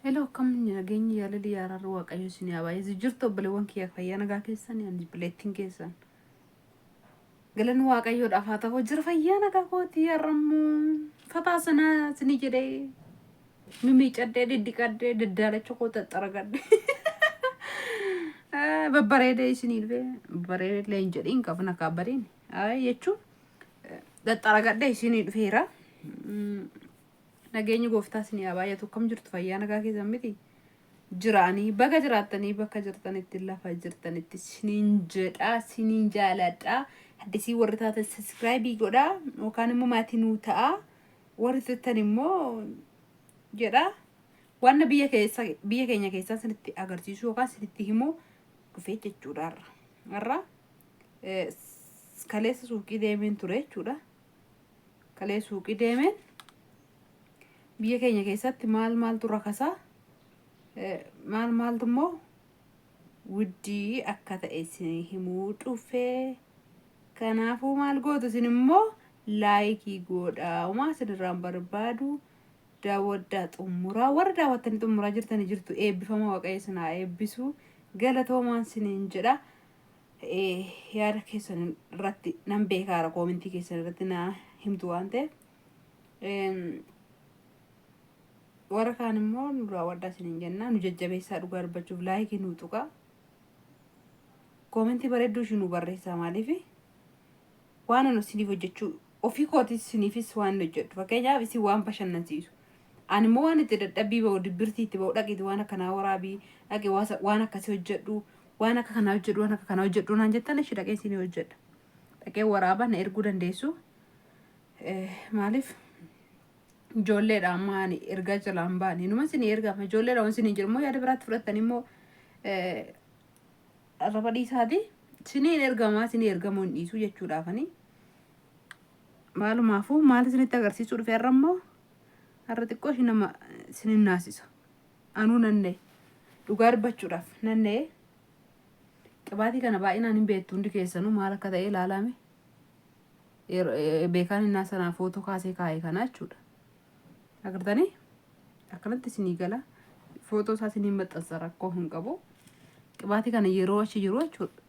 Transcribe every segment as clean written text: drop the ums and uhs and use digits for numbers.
Hello, kam nageenya yaalii yaararra waaqayyo isin yaa baay'ee jirtu obboleewwan kiyya fayyaa nagaa keessan ani bileettiin keessan galan waaqayyoodhaaf haa ta'u jira fayyaa nagaa kooti yarrammu fataa sana isinii jedhee mimiicadhee diddiqadhee daddaalacha koo xaxxaragadhe babbareedee isinii dhufee babbareedee hin jedhiin qabna kaabariin jechuun xaxxaragadhee isinii dhufeera. Nageenyi gooftaa isin yaa baay'atu kam jirtu fayyaa nagaa keessan miti jiraanii bakka jiraatanii bakka jirtanitti lafa jirtanitti siniin jedhaa siniin jaaladhaa haddisii warri taatan subscribe godhaa yookaan immoo maatii nuu ta'a warri tuttan immoo jedhaa waan biyya keenya keessaa sinitti agarsiisu yookaan sinitti himuu dhufee jechuudha har'a kaleessa suuqii deemeen ture jechuudha kaleessa suuqii deemeen biyya keenya keessatti maaltu rakasaa maaltu immoo wuddii akka ta'e isin himuu dhufee kanaafuu maal gootu isin immoo laayikii godhaa umaa isinirraan barbaadu daawwadhaa xumuraa warra daawwattanii xumuraa jirtanii jirtu eebbifama waaqayyo isin haa eebbisu galatoomaan isiniin jedha yaada keessan irratti nan beekaara koomentii keessan irratti na himtu waan ta'eef warra kaan immoo nu raawwadhaa isiniin jenna nu jajjabeessaa dhugaa dubbachuuf laayikii nu tuqaa koomentii bareedduu ishii nu barreessaa maaliif waan nu isiniif hojjechuu ofii kootis isiniifis waan hojjedhu fakkeenyaaf isin waan bashannansiisu ani immoo waan itti dadhabbii ba'u dibbirtii itti ba'u dhaqiiti waan akkanaa waraabii dhaqee waan akkasii hojjedhu waan akka kanaa hojjedhu waan akka kanaa hojjedhu naan jettan ishii dhaqee isinii hojjedha dhaqee waraabaa na erguu dandeessu maaliif ijoolleedha amma ani ergaa jalaan baane numa isin ergaama ijoolleedha waan isin jedhamu yaada biraatti fudhattan immoo arraba dhiisaati isiniin ergamaa isin ergamoo hin dhiisu jechuudhaafani maalumaafuu maal isinitti agarsiisuu dhufe har'a immoo har'a xiqqoo ishii nama isinin naasisa anuu nannee dhugaa dubbachuudhaaf nannee qibaatii kana baay'inaan hin beektu hundi keessanuu maal akka ta'e ilaalame beekaan innaa sanaa footoo kaasee kaa'ee kana jechuudha. Agartanii akkanatti isinii gala footoo isaa isinii maxxansa rakkoo hin qabu qibaatii kana yeroo achi jiru jechuudha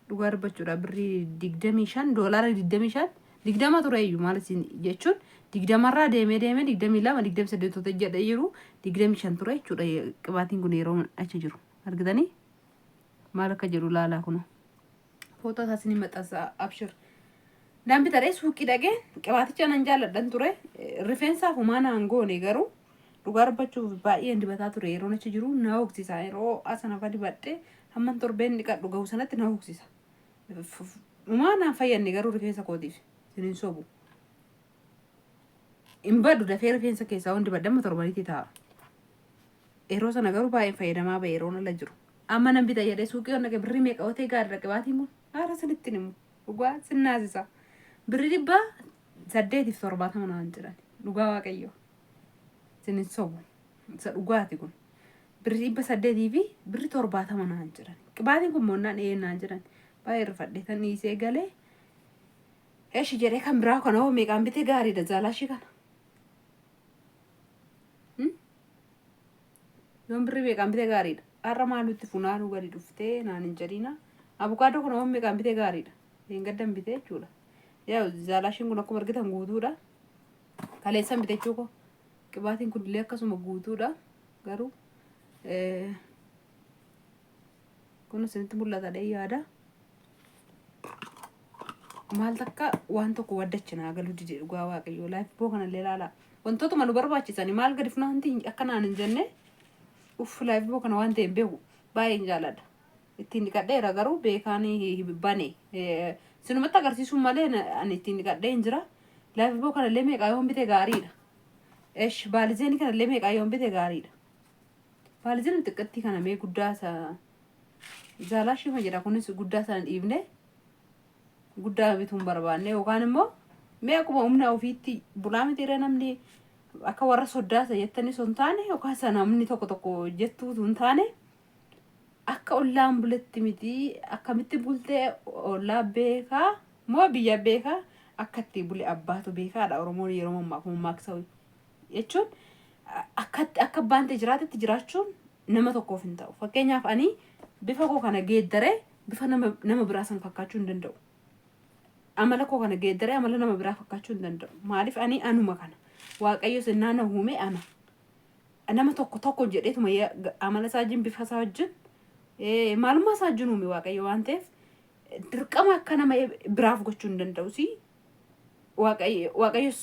dhugaa dubbachuudha birrii 25 doolaara 25 digdama ture iyyuu maal isin jechuun digdamarraa deemee 22 28 jedha jiru 25 ture jechuudha qibaatiin kun yeroo achi jiru argitanii maal akka jedhu laalaa kun footoo isaa isinii maxxansa abshir dambi taree suuqii dhaqeen qibaaticha nan jaalladhan ture rifeensaaf humaanaan goone garuu dhugaa dubbachuuf baay'een dibataa ture yeroo achi jiru na hoksisa yeroo asana fa dibadhe hamman torbeen dhiqadhu ga'u sanatti na hoksisa humaanaan fayyanne garuu rifeensa kootiif sinin sobu hin badu dafee rifeensa keessaa waan dibadhamma torbanitti ta'a yeroo sana garuu baay'een fayyadamaa ba'e yeroo ala jiru amma nan bita jedhee suuqii onnake birrii meeqa otee gaadira qibaatiin kun haara sanitti himu dhugaa sinnaasisa birrii 870 naan jedhan dhugaa waaqayyo sinin sobu isa dhugaati kun birrii 800 fi birrii 70 naan jedhan qibaatiin kun moonnaan naan jedhan baay'ee rifadhe tan dhiisee galee eeshi jedhee kan biraa kana hoo meeqaan bitee gaariidha jaalaashii kana yoon birrii meeqaan bitee gaariidha har'a maalutti funaanuu gadi dhuftee naan hin jedhina abukaadoo kana hoo meeqaan bitee gaariidha hin gaddan bitee jechuudha yaa jaalaashiin kun akkuma argitan guutuudha kaleessan bitechuu ko qibaatiin kun illee akkasuma guutuudha garuu kun isinitti mul'ata dhee yaada maal takka waan tokko waddachinaa galuu dide dhugaa waaqayyoo laayifii kana illee ilaalaa wantootuma nu barbaachisanii maal gadi funaanti akkanaan hin jenne laayifii kana waan ta'e beeku baay'een jaaladha ittiin dhiqadheera garuu beekaanii bane sinumatti agarsiisuu malee ani ittiin dhiqadhee hin jira laayifii kana illee meeqaa yoon bitee gaariidha baalizeenii kana illee meeqaa yoon bitee gaariidha baalizeen xiqqatti kana mee guddaa isa jaalaashii jedha kunis guddaa sana dhiibne guddaa bituun barbaanne yookaan immoo mee akkuma humna ofiitti bulaa mitiiree namni akka warra soddaasa jettanii sun taane yookaan sana namni tokko jettuutu hin taane akka ollaan buletti miti akkamitti bultee ollaa beekaa moo biyya beekaa akkatti bule abbaatu beekaadha oromoon yeroo mammaaksa jechuun akka baante jiraatetti jiraachuun nama tokkoof hin ta'u. Fakkeenyaaf ani bifa koo kana geeddaree bifa nama biraa san fakkaachuu hin danda'u. Amala koo kana geeddaree amala nama biraa fakkaachuu hin danda'u. Maaliif ani anuma kana. Waaqayyo sirnaan uume ana. Nama tokko jedheetuma amala isaa wajjin bifa isaa wajjin maalummaa isaa wajjin uume waaqayyo waan ta'eef dirqama akka nama biraaf gochuu hin danda'u. Waaqayyo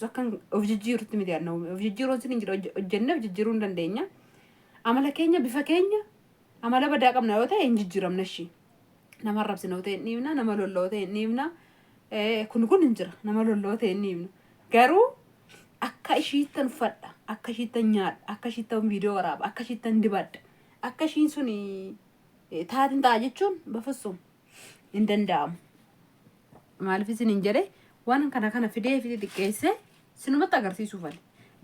akkan of jijjiirutti miti yaadna uume. Of jijjiiruun sin hin jira hojjennee of jijjiiruu hin dandeenya. Amala keenya bifa keenya amala badaa qabna yoo ta'e hin jijjiiramna ishii. Nama arrabsina yoo ta'e hin dhiibna, nama lolloo ta'e hin dhiibna. Kun hin jira nama lolloo ta'e hin dhiibna. Garuu akka ishiittan uffadha, akka ishiittan nyaadha, akka ishiittan viidiyoo waraaba, akka ishiittan dibadha, akka ishiin sun taatiin ta'a jechuun bafassuun hin danda'amu. Maaliif isin hin jedhe waan kana fidee xiqqeessee sinumatti agarsiisuuf ali.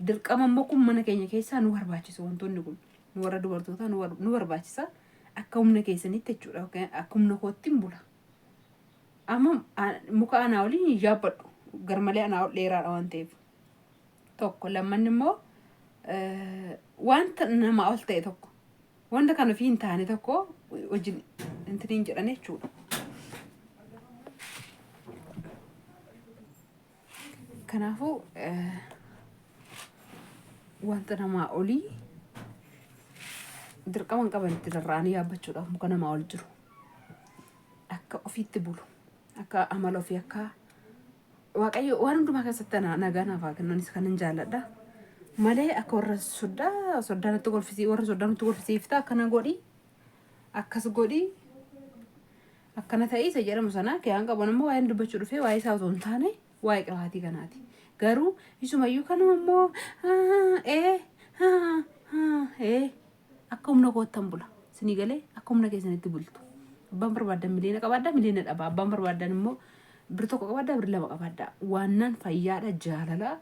Dirqama immoo kun mana keenya keessaa nu barbaachisa wantoonni kun. Nu warra dubartootaa nu barbaachisa. Akka humna keessanitti jechuudha. Akka humna kootti hin bula. Amma muka anaa waliin hin yaabbadhu. Garmalee anaa ol dheeraadha waan ta'eef. Tokko lammanni immoo wanta nama ol ta'e tokko. Wanta kan ofii hin taane tokko wajjin intiniin jedhan jechuudha. Kanaafuu wanta namaa olii dirqama qaban itti darra'anii yaabbachuudhaaf muka namaa ol jiru. Akka ofiitti bulu. Akka amala ofii akka waaqayyo waan hundumaa keessatti nagaa naaf haa kennanis kanan jaalladha. Malee akka warra soddaanatti golfisiifta akkana godhi. Akkas godhi. Akkana ta'ii isa jedhamu sana kiyaan qaban immoo waa'een dubbachuu dhufee waa'ee isaa otoo hin taane waa'ee qibaatii kanaati. Garuu isumayyuu kanuma immoo akka humna koottan bula. Sinii galee akka humna keessanitti bultu. Abbaan barbaadan miliyoona qabaaddaa miliyoona dhaba. Abbaan barbaadan immoo bir tokko qabaaddaa bir lama qabaaddaa. Waannaan fayyaadha jaalalaa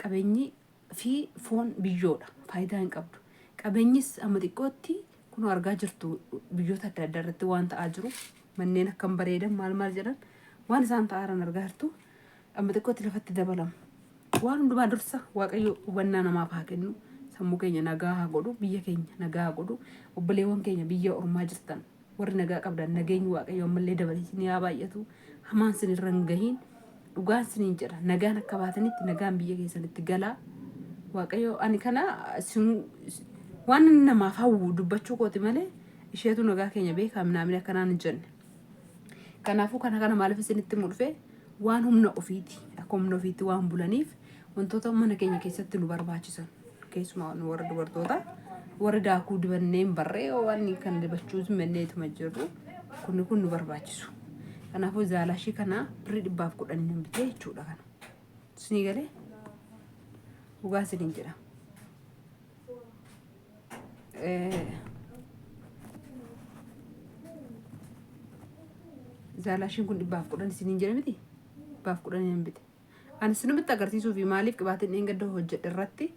qabeenyi fi foon biyyoodha. Faayidaa hin qabdu. Qabeenyis amma xiqqootti kun argaa jirtu biyyoota adda addaa irratti waan ta'aa jiru. Manneen akkam bareedan maal jedhan waan isaan ta'an argaa jirtu. Amma xiqqootti lafatti dabalamu. Waan hundumaa dursa waaqayyo hubannaa namaaf haa kennu. Sammuu keenya nagaa haa godhu, biyya keenya nagaa haa godhu. Obboleewwan keenya biyya ormaa jirtan warri nagaa qabdan nageenyi waaqayyo ammallee dabalee haa baay'atu. Hamaan sin irra hin gahiin dhugaan siniin jedha. Nagaan akka baatanitti nagaan biyya keessanitti galaa. Waaqayyo ani kana waan namaaf hawwu dubbachuu kooti malee isheetu nagaa keenya beekaa minaamin akkanaan hin jenne. Kanaafuu kana maaliif isinitti mul'ifee waan humna ofiiti akka humna ofiitti waan bulaniif wantoota mana keenya keessatti nu barbaachisan keessumaa nu warra dubartoota warra daakuu dibanneen barree waan kan dibachuus menneetuma jirru kun nu barbaachisu. Kanaafuu zaalashii kana birrii 110 hin bitee jechuudha kana. Sinii galee dhugaa isiniin jedha. Zaalashiin kun 110 isiniin jedhe miti. 110 hin bite. Ani sinumatti agarsiisuu fi maaliif qibaatiin eeggadda hojjedhe irratti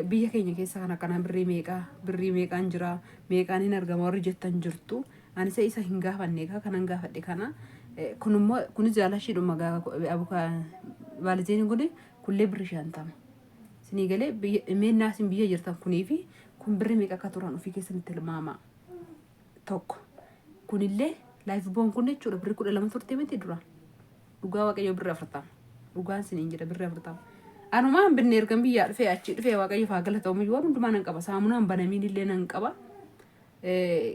biyya keenya keessa kana birrii meeqaan jira meeqaan hin argama warri jettan jirtu. Ani isa hin gaafanne kanan gaafadhe kana kun zaalashiidhuma abukaa baalizeen kun kullee birrii 50. Sinii galee meennaa sin biyya jirtan kunii fi kun birrii meeqa akka turan ofii keessatti tilmaama tokko. Kunillee laayif boon kun jechuudha birrii 12 turte miti dura. Dhugaa waaqayyo birrii 40. Dhugaan siniin jedha birrii 40. Anumaan binne ergan biyyaa dhufee achi dhufee waaqayyo faa galatamu waan hundumaa nan qaba. Saamunaan banamiin illee nan qaba.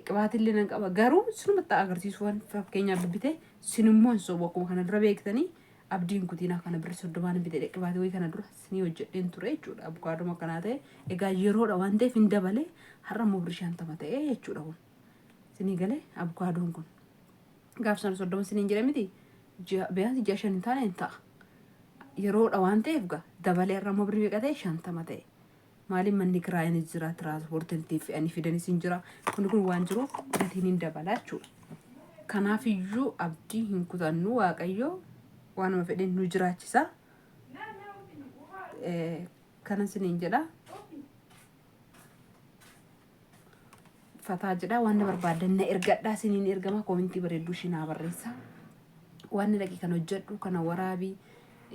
Qibaatiin illee nan qaba. Garuu sinumatti agarsiisu waan fakkeenyaaf bibbite sinimmoo hin sobu akkuma kana dura beektanii abdiin kutiinaa kana birrii 30 bitee qibaatii wayii kana dura sinii hojjedheen ture jechuudha. Abukaaduma kanaa ta'e egaa yeroodha waan ta'eef hin dabale har'a immoo birrii 50 ta'e jechuudha kun. Sinii galee abukaadoon kun. Gaafsan 30 siniin jedhe miti. Biyaansi 6 hin taane hin ta'a. Yeroodha waan ta'eef gaa dabalee irra immoo birrii meeqa ta'e 50 ta'e. Maaliin manni kiraayin jira tiraanspoortiif fe'anii fidanis hin jira. Kun waan jiruuf gatiin hin dabala jechuudha. Kanaafiyyuu abdii hin kutannu waaqayyo waanuma fedhen nu jiraachisa. Kana siniin jedha. Fataa jedha waan barbaadan na ergadhaa siniin ergama koomintii bareedduu shinaa barreessa. Waan dhaqi kan hojjedhu kana waraabii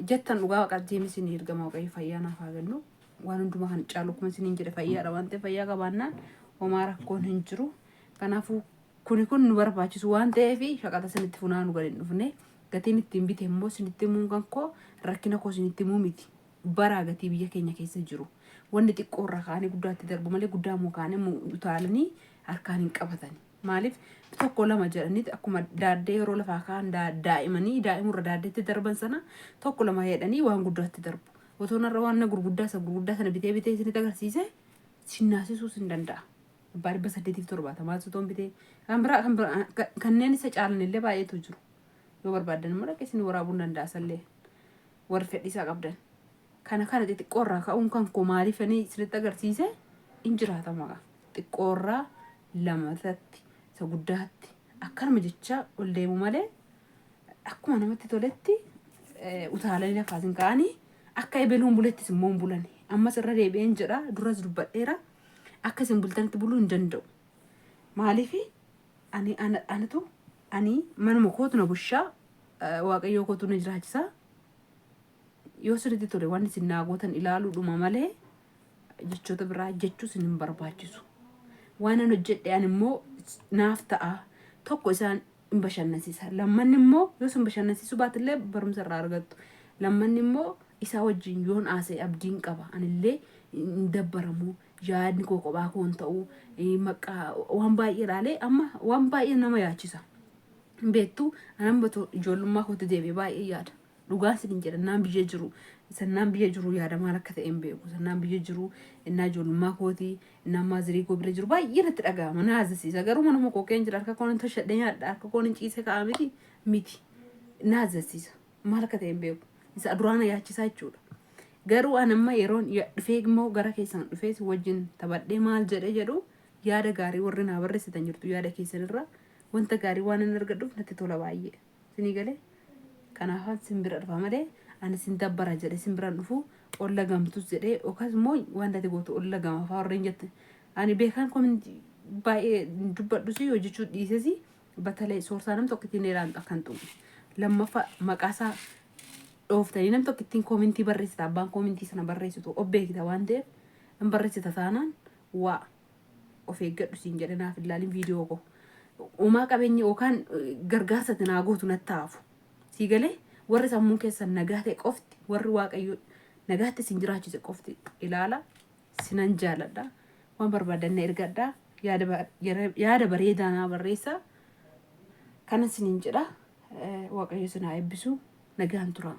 jettan dhugaa waqtii isin ergama waaqayyo fayyaa naaf haa kennu. waan hundumaa kan caalu kuma isiniin jedhe fayyaadha waan ta'eef fayyaa qabaannaan homaa rakkoon hin jiru. Kanaafuu kun nu barbaachisu waan ta'eef shaqata sanitti funaanu gadi dhufne gatiin ittiin bite immoo isinitti himuun kan koo rakkina koo isinitti himuu miti. Baraa gatii biyya keenya keessa jiru. Wanni xiqqoo irraa kaanii guddaatti darbu malee guddaa immoo kaanii utaalanii harkaan hin qabatani. Maaliif tokko lama jedhaniiti akkuma daaddee yeroo lafaa kaan daa'imanii daa'imurra daaddeetti darban sana tokko lama jedhanii waan guddaatti darbu. Otoo narra waan gurguddaa sana bitee isinitti agarsiise sinnaasisuus hin danda'a. Abbaa 870 sotoon bitee kan biraa kanneen isa caalan illee baay'eetu jiru. Yoo barbaadan immoo dhaqee isin waraabuu danda'a sallee warri fedhiisaa qabdan. Kana xiqqoo irraa ka'uun kan koo maaliifanii isinitti agarsiise hin jiraatama. Xiqqoo irraa lamatatti isa guddaatti akkanuma jecha ol deemu malee akkuma namatti toletti utaalanii lafaa isin ka'anii akka ebeluun bulettis immoo hin bulani. Ammas irra deebi'een jedha duras dubbadheera akka isin bultanitti buluu hin danda'u. Maaliif ani manuma kootu na bushaa waaqayyoo kootu na jiraachisaa. Yoo sirriitti tole waan isin naagootan ilaaluudhuma malee jechoota biraa jechuus hin barbaachisu. Waan an hojjedhe ani immoo naaf ta'a tokko isaan hin bashannansiisa. Lammanni immoo yoo isin bashannansiisuu baatillee barumsa irraa argattu. Lammanni immoo isaa wajjin yoon haasa'e abdiin qaba. Anillee hin dabbaramu yaadni koo kophaa koo hin ta'u maqaa waan baay'ee ilaalee amma waan baay'ee nama yaachisa. Beektu anan batu ijoollummaa kootti deebi'ee baay'ee yaada. Dhugaan isin jedha naan biyya jiru sannaan biyya jiru yaada maal akka ta'e hin beeku. Sannaan biyya jiru innaa ijoollummaa kooti innaa maazirii koo bira jiru baay'ee natti dhaga'ama na haasasiisa. Garuu manuma koo keen jira harka koon hin tashadhee nyaadha harka koon hin ciise ka'a miti na haasasiisa maal akka ta'e hin beeku. Isa duraan yaachisaa jechuudha. Garuu anamma yeroon dhufee immoo gara keessan dhufee wajjin taphadhee maal jedhee jedhu yaada gaarii warri naa barreessitan jirtu yaada keessanirra wanta gaarii waan hin argadhuuf natti tola baay'ee. Isinii galee kanaafan simbira dhufa malee ani sin dabbara jedhe simbiraan dhufu olla gamtus jedhee yookaas immoo waan ati gootu olla gama fa'aa warreen jette. Ani beekan kominti baay'ee dubbadhus hojjechuu dhiises batalee soorsaa nam tokko ittiin eelaan akkan xumu. Lammaffaa maqaasaa dhooftanii nam tokko ittiin komintii barreessita abbaan komintii sana barreessitu obbeekita waan ta'eef hin barreessita taanaan waa of eeggadhu siin jedhe naaf ilaalin viidiyoo koo. Uumaa qabeenya yookaan gargaarsa tinaa gootu natti taafu. Siigalee warri sammuu keessan nagaa ta'e qofti warri waaqayyo nagaatti isin jiraachise qofti ilaala sinan jaaladha. Waan barbaadanne ergadha yaada bareedaa naa barreessa. Kana isiniin jedha waaqayyo sinaa eebbisu nagaan tura.